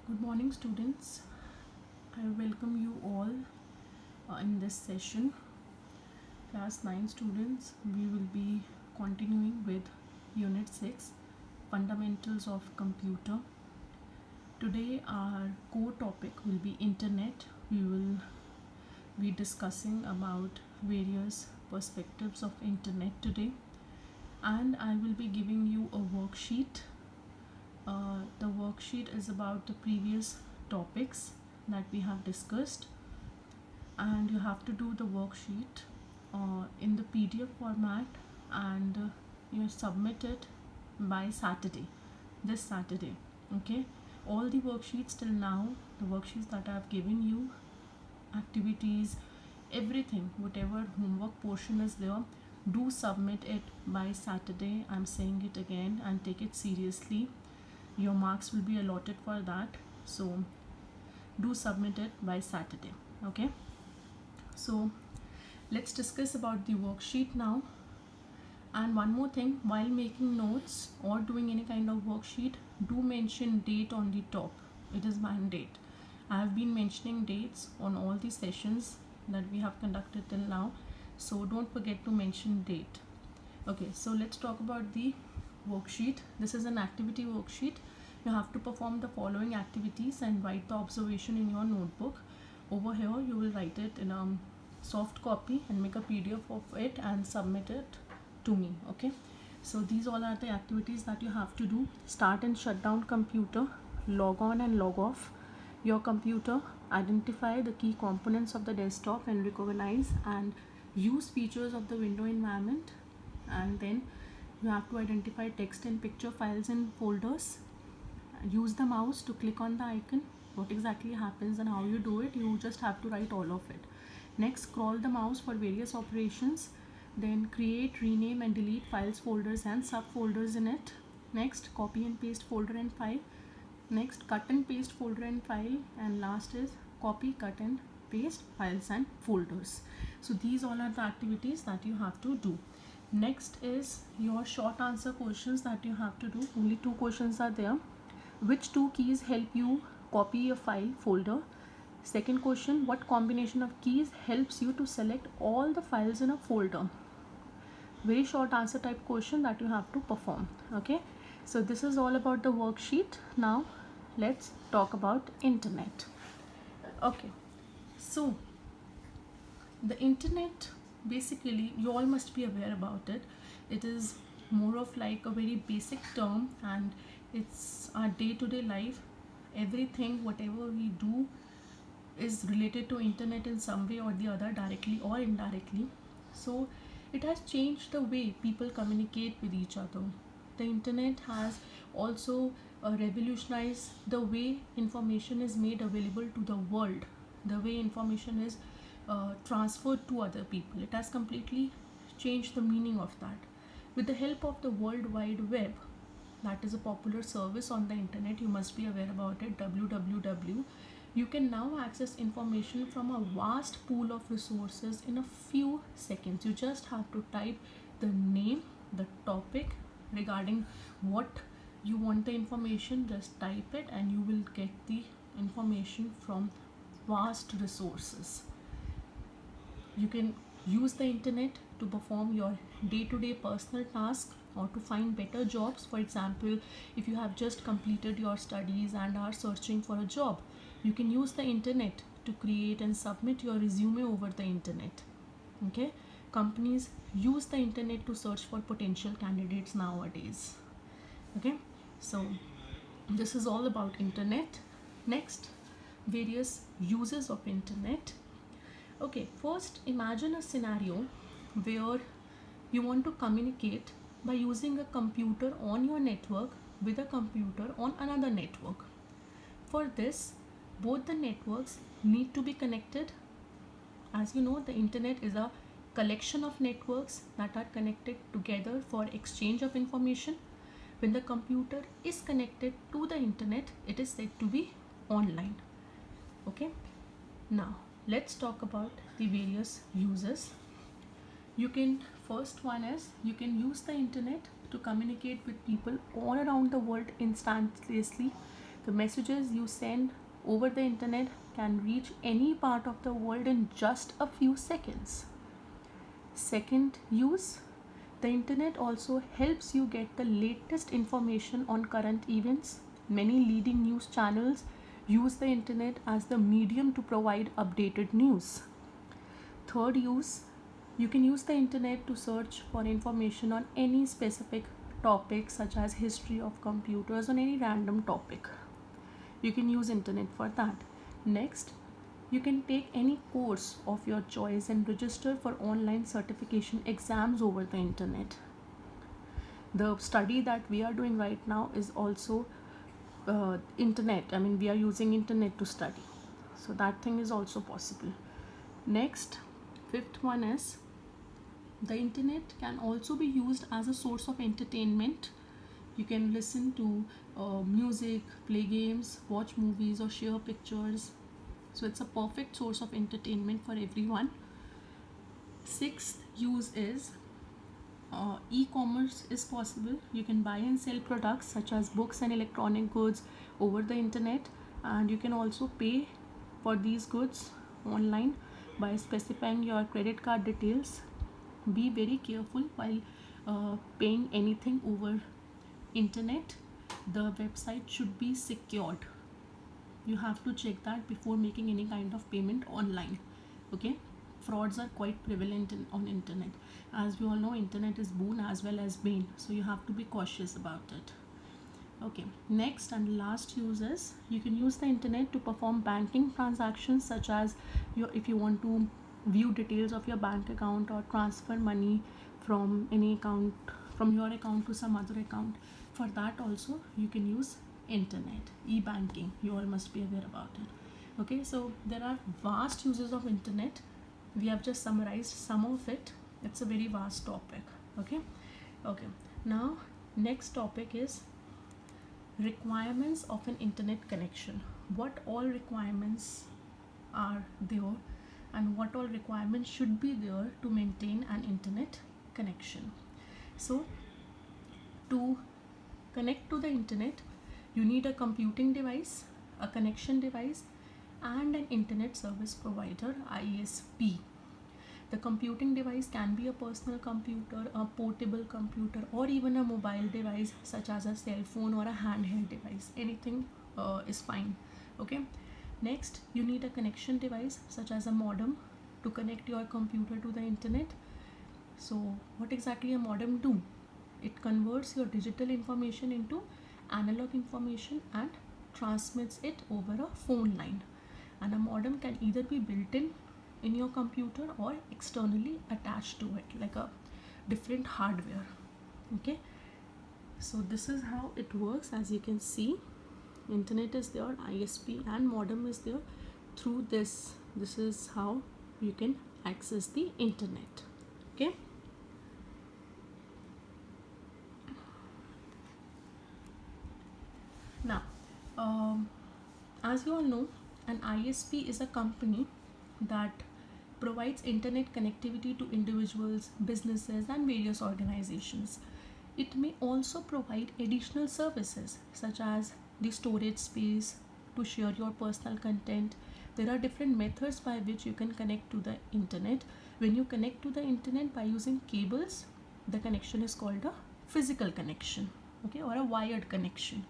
Good morning, students. I welcome you all in this session. Class 9 students, we will be continuing with Unit 6 Fundamentals of Computer. Today, our core topic will be Internet. We will be discussing about various perspectives of Internet today, and I will be giving you a worksheet. The worksheet is about the previous topics that we have discussed, and you have to do the worksheet in the PDF format, and you submit it by Saturday, this Saturday. Okay, all the worksheets till now, the worksheets that I have given you, activities, everything, whatever homework portion is there, do submit it by Saturday. I'm saying it again, and take it seriously. Your marks will be allotted for that, so do submit it by Saturday. Okay, so let's discuss about the worksheet now. And one more thing, while making notes or doing any kind of worksheet, do mention date on the top. It is mandate. I have been mentioning dates on all the sessions that we have conducted till now, so don't forget to mention date. Okay, so let's talk about the worksheet. This is an activity worksheet. You have to perform the following activities and write the observation in your notebook. Over here you will write it in a soft copy and make a PDF of it and submit it to me. Okay, so these all are the activities that you have to do. Start and shut down computer, log on and log off your computer, identify the key components of the desktop and recognize and use features of the window environment, and then you have to identify text and picture files in folders. Use the mouse to click on the icon. What exactly happens and how you do it, you just have to write all of it. Next, scroll the mouse for various operations. Then create, rename and delete files, folders and subfolders in it. Next, copy and paste folder and file. Next, cut and paste folder and file. And last is copy, cut and paste files and folders. So these all are the activities that you have to do. Next is your short answer questions that you have to do. Only 2 questions are there. Which 2 keys help you copy a file folder? Second question, what combination of keys helps you to select all the files in a folder? Very short answer type question that you have to perform. Okay, so this is all about the worksheet. Now let's talk about internet. Okay, so the internet, basically you all must be aware about it. It is more of like a very basic term, and it's our day-to-day life. Everything, whatever we do, is related to internet in some way or the other, directly or indirectly. So it has changed the way people communicate with each other. The internet has also revolutionized the way information is made available to the world, the way information is transferred to other people. It has completely changed the meaning of that. With the help of the World Wide Web, that is a popular service on the internet, you must be aware about it, www, you can now access information from a vast pool of resources in a few seconds. You just have to type the name, the topic regarding what you want the information, just type it and you will get the information from vast resources. You can use the internet to perform your day-to-day personal tasks or to find better jobs. For example, if you have just completed your studies and are searching for a job, you can use the internet to create and submit your resume over the internet. Okay, companies use the internet to search for potential candidates nowadays. Okay, so this is all about internet. Next, various uses of internet. Okay, first imagine a scenario where you want to communicate by using a computer on your network with a computer on another network. For this, both the networks need to be connected. As you know, the internet is a collection of networks that are connected together for exchange of information. When the computer is connected to the internet, it is said to be online. Okay, now let's talk about the various uses. You can, first one is, you can use the internet to communicate with people all around the world instantaneously. The messages you send over the internet can reach any part of the world in just a few seconds. Second use, the internet also helps you get the latest information on current events. Many leading news channels use the internet as the medium to provide updated news. Third use, you can use the internet to search for information on any specific topic such as history of computers, on any random topic. You can use internet for that. Next, you can take any course of your choice and register for online certification exams over the internet. The study that we are doing right now is also internet. I mean, we are using internet to study. So that thing is also possible. Next, fifth one is the internet can also be used as a source of entertainment. You can listen to music, play games, watch movies, or share pictures. So it's a perfect source of entertainment for everyone. Sixth use is e-commerce is possible. You can buy and sell products such as books and electronic goods over the internet, and you can also pay for these goods online by specifying your credit card details. Be very careful while paying anything over internet. The website should be secured. You have to check that before making any kind of payment online. Okay, frauds are quite prevalent on internet. As we all know, internet is boon as well as bane, so you have to be cautious about it. Okay, next and last use is you can use the internet to perform banking transactions, such as if you want to view details of your bank account or transfer money from any account, from your account to some other account. For that also you can use internet. E-banking, you all must be aware about it. Okay, so there are vast uses of internet. We have just summarized some of it. It's a very vast topic. Okay, now next topic is requirements of an internet connection. What all requirements are there and what all requirements should be there to maintain an internet connection. So to connect to the internet, you need a computing device, a connection device, and an internet service provider, ISP. The computing device can be a personal computer, a portable computer, or even a mobile device such as a cell phone or a handheld device. Anything is fine. Okay, next you need a connection device such as a modem to connect your computer to the internet. So what exactly a modem do? It converts your digital information into analog information and transmits it over a phone line. And a modem can either be built in your computer or externally attached to it, like a different hardware. Okay, so this is how it works. As you can see, internet is there, ISP and modem is there. Through this is how you can access the internet. Okay, now as you all know, an ISP is a company that provides internet connectivity to individuals, businesses, and various organizations. It may also provide additional services such as the storage space to share your personal content. There are different methods by which you can connect to the internet. When you connect to the internet by using cables, the connection is called a physical connection, okay, or a wired connection.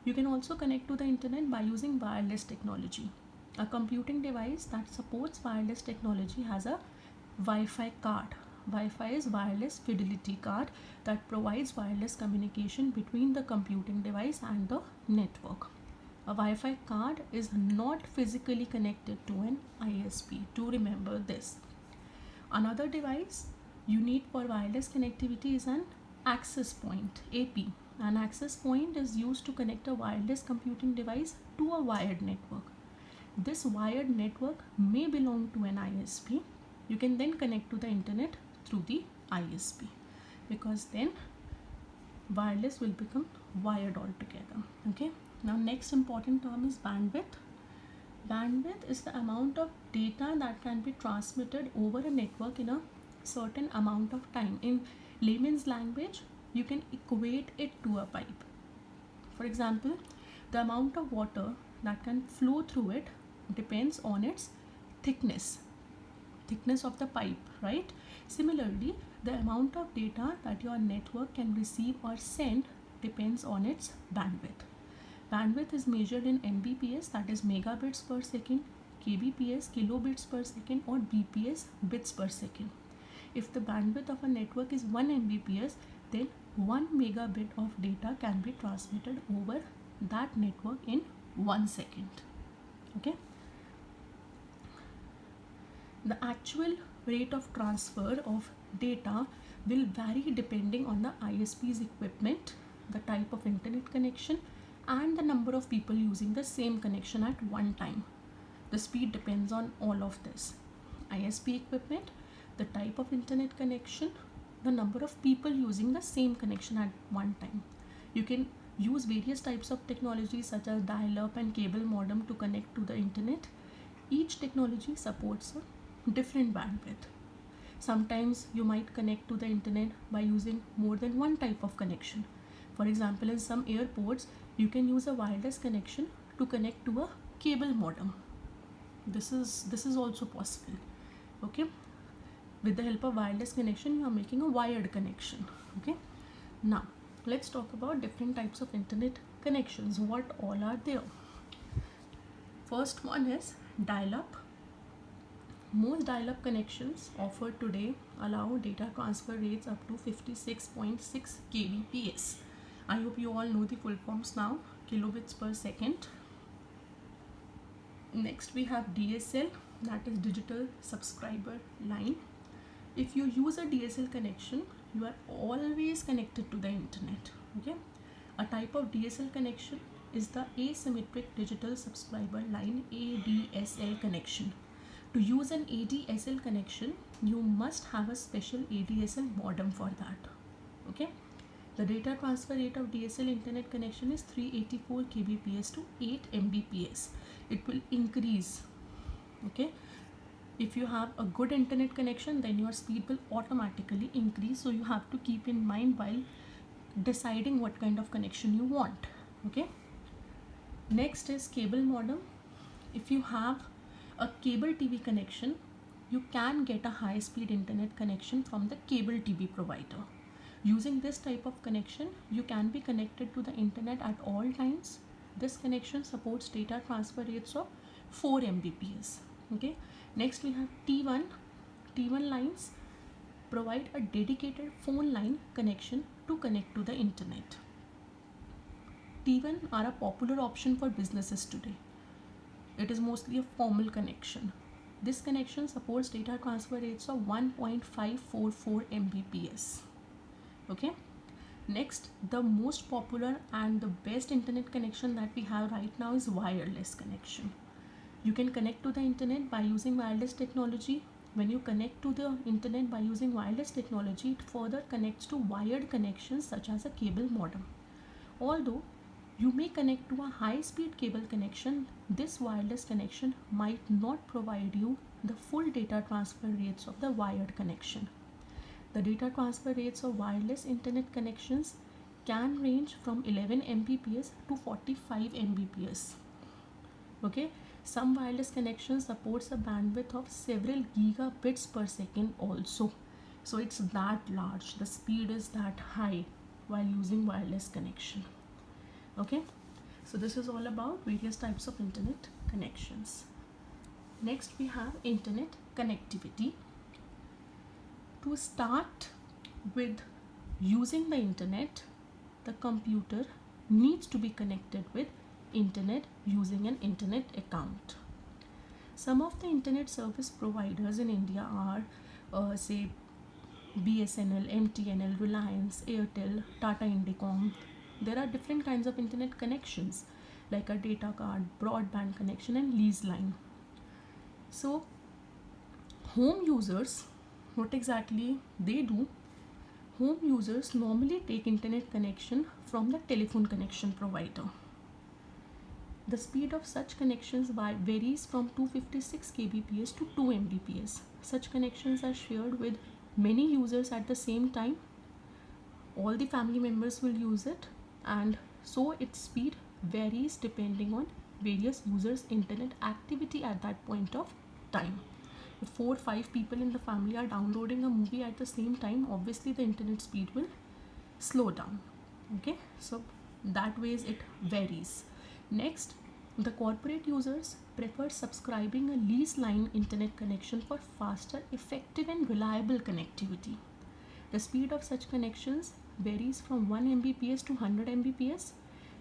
You can also connect to the internet by using wireless technology. A computing device that supports wireless technology has a Wi-Fi card. Wi-Fi is wireless fidelity card that provides wireless communication between the computing device and the network. A Wi-Fi card is not physically connected to an ISP. Do remember this. Another device you need for wireless connectivity is an access point, AP. An access point is used to connect a wireless computing device to a wired network. This wired network may belong to an ISP. You can then connect to the internet through the ISP, because then wireless will become wired altogether. Okay, now next important term is bandwidth. Bandwidth is the amount of data that can be transmitted over a network in a certain amount of time. In layman's language, you can equate it to a pipe. For example, The amount of water that can flow through it depends on its thickness of the pipe, right? Similarly, the amount of data that your network can receive or send depends on its bandwidth. Bandwidth is measured in Mbps, that is megabits per second, kbps, kilobits per second, or bps, bits per second. If the bandwidth of a network is 1 Mbps, then 1 megabit of data can be transmitted over that network in 1 second. Okay. The actual rate of transfer of data will vary depending on the ISP's equipment, the type of internet connection, and the number of people using the same connection at one time. The speed depends on all of this. ISP equipment, the type of internet connection, the number of people using the same connection at one time. You can use various types of technologies such as dial-up and cable modem to connect to the internet. Each technology supports a different bandwidth. Sometimes you might connect to the internet by using more than one type of connection. For example, in some airports, you can use a wireless connection to connect to a cable modem. This is also possible. Okay, with the help of wireless connection, you are making a wired connection. Okay, now let's talk about different types of internet connections. What all are there? First one is dial-up. Most dial-up connections offered today allow data transfer rates up to 56.6 kbps. I hope you all know the full forms now, kilobits per second. Next we have DSL, that is digital subscriber line. If you use a DSL connection, you are always connected to the internet. Okay, a type of DSL connection is the asymmetric digital subscriber line, ADSL connection. To use an ADSL connection, you must have a special ADSL modem for that. Okay, the data transfer rate of DSL internet connection is 384 kbps to 8 mbps. It will increase. Okay, if you have a good internet connection, then your speed will automatically increase. So you have to keep in mind while deciding what kind of connection you want. Okay, next is cable modem. If you have a cable TV connection, you can get a high speed internet connection from the cable TV provider. Using this type of connection, you can be connected to the internet at all times. This connection supports data transfer rates of 4 mbps. Okay, next we have T1. T1 lines provide a dedicated phone line connection to connect to the internet. T1 are a popular option for businesses today. It is mostly a formal connection. This connection supports data transfer rates of 1.544 mbps. Okay, next, the most popular and the best internet connection that we have right now is wireless connection. You can connect to the internet by using wireless technology. When you connect to the internet by using wireless technology, it further connects to wired connections such as a cable modem. Although you may connect to a high-speed cable connection, this wireless connection might not provide you the full data transfer rates of the wired connection. The data transfer rates of wireless internet connections can range from 11 mbps to 45 mbps. Okay, some wireless connections supports a bandwidth of several gigabits per second also. So it's that large, the speed is that high while using wireless connection. Okay, so this is all about various types of internet connections. Next we have internet connectivity. To start with using the internet, the computer needs to be connected with internet using an internet account. Some of the internet service providers in India are say BSNL, MTNL, Reliance, Airtel, Tata Indicom. There are different kinds of internet connections like a data card, broadband connection, and lease line. So home users, what exactly they do? Home users normally take internet connection from the telephone connection provider. The speed of such connections varies from 256 kbps to 2 mbps. Such connections are shared with many users at the same time. All the family members will use it, and so its speed varies depending on various users' internet activity at that point of time. If 4 or 5 people in the family are downloading a movie at the same time, obviously the internet speed will slow down. Okay, so that ways it varies. Next, the corporate users prefer subscribing a lease line internet connection for faster, effective, and reliable connectivity. The speed of such connections varies from 1 Mbps to 100 Mbps.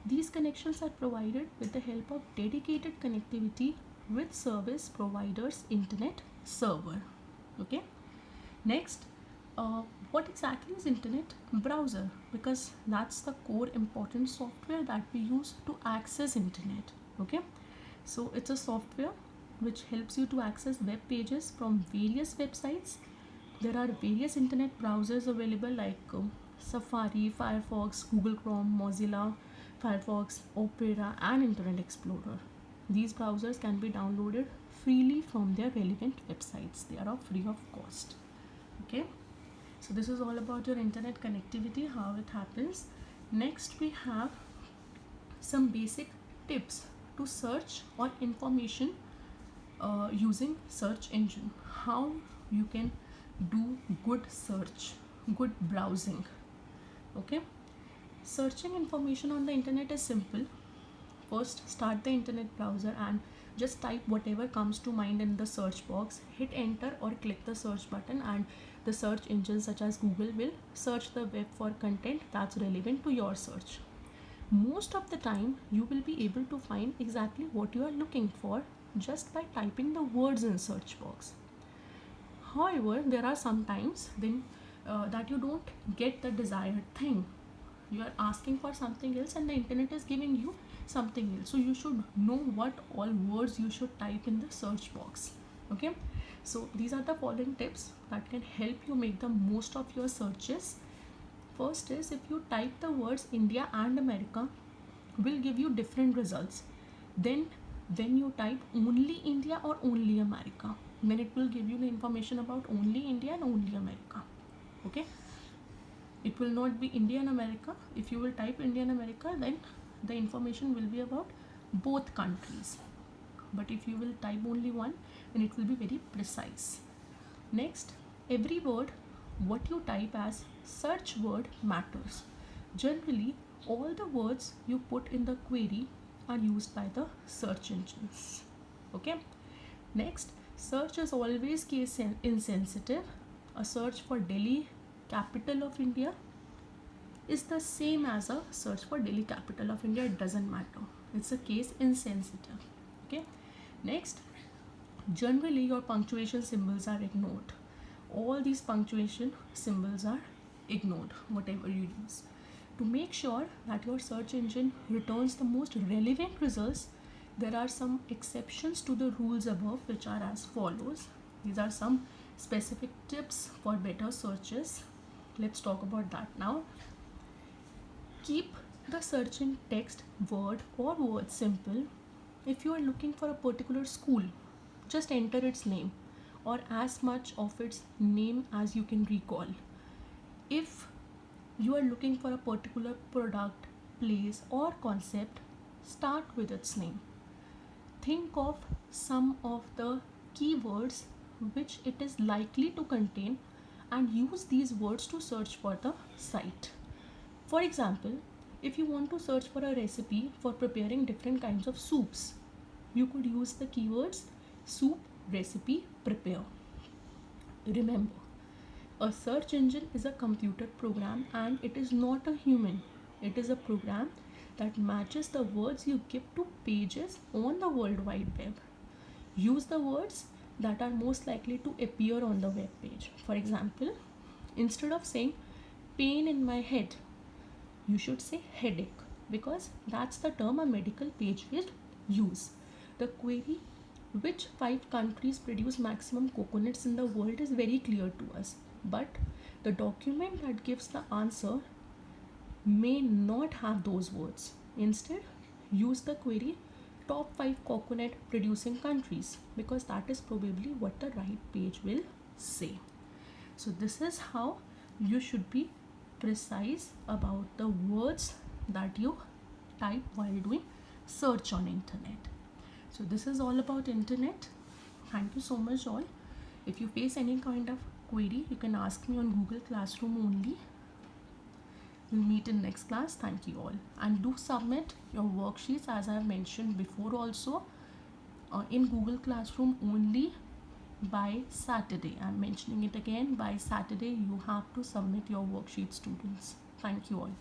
These connections are provided with the help of dedicated connectivity with service providers internet server. Okay. Next, what exactly is internet browser? Because that's the core important software that we use to access internet. Okay. So it's a software which helps you to access web pages from various websites. There are various internet browsers available like Safari, Firefox, Google Chrome, Mozilla, Firefox, Opera, and Internet Explorer. These browsers can be downloaded freely from their relevant websites. They are free of cost. Okay, so this is all about your internet connectivity, how it happens. Next, we have some basic tips to search or information using search engine. How you can do good search, good browsing. Okay, searching information on the internet is simple. First, start the internet browser and just type whatever comes to mind in the search box. Hit enter or click the search button, and the search engine such as Google will search the web for content that's relevant to your search. Most of the time, you will be able to find exactly what you are looking for just by typing the words in search box. However, there are some times then that you don't get the desired thing. You are asking for something else and the internet is giving you something else. So you should know what all words you should type in the search box. Okay, so these are the following tips that can help you make the most of your searches. First is, if you type the words India and America, will give you different results. Then when you type only India or only America, then it will give you the information about only India and only America. Okay, it will not be India and America. If you will type India and America, then the information will be about both countries. But if you will type only one, then it will be very precise. Next, every word what you type as search word matters. Generally, all the words you put in the query are used by the search engines. Okay. Next, search is always case insensitive. A search for Delhi, capital of India, is the same as a search for Delhi, capital of India. It doesn't matter. It's a case insensitive. Okay. Next, generally your punctuation symbols are ignored. All these punctuation symbols are ignored, whatever you use. To make sure that your search engine returns the most relevant results, there are some exceptions to the rules above, which are as follows. These are some specific tips for better searches. Let's talk about that now. Keep the search in text, word, or word simple. If you are looking for a particular school, just enter its name or as much of its name as you can recall. If you are looking for a particular product, place, or concept, start with its name. Think of some of the keywords which it is likely to contain and use these words to search for the site. For example, if you want to search for a recipe for preparing different kinds of soups, you could use the keywords soup, recipe, prepare. Remember, a search engine is a computer program and it is not a human. It is a program that matches the words you give to pages on the World Wide Web. Use the words that are most likely to appear on the web page. For example, instead of saying pain in my head, you should say headache, because that's the term a medical page will use. The query, which 5 countries produce maximum coconuts in the world, is very clear to us, but the document that gives the answer may not have those words. Instead, use the query top 5 coconut producing countries, because that is probably what the right page will say. So this is how you should be precise about the words that you type while doing search on internet. So this is all about internet. Thank you so much all. If you face any kind of query, you can ask me on Google Classroom only. We'll meet in next class. Thank you all, and do submit your worksheets as I have mentioned before also in Google Classroom only by Saturday. I'm mentioning it again, by Saturday you have to submit your worksheet, students. Thank you all.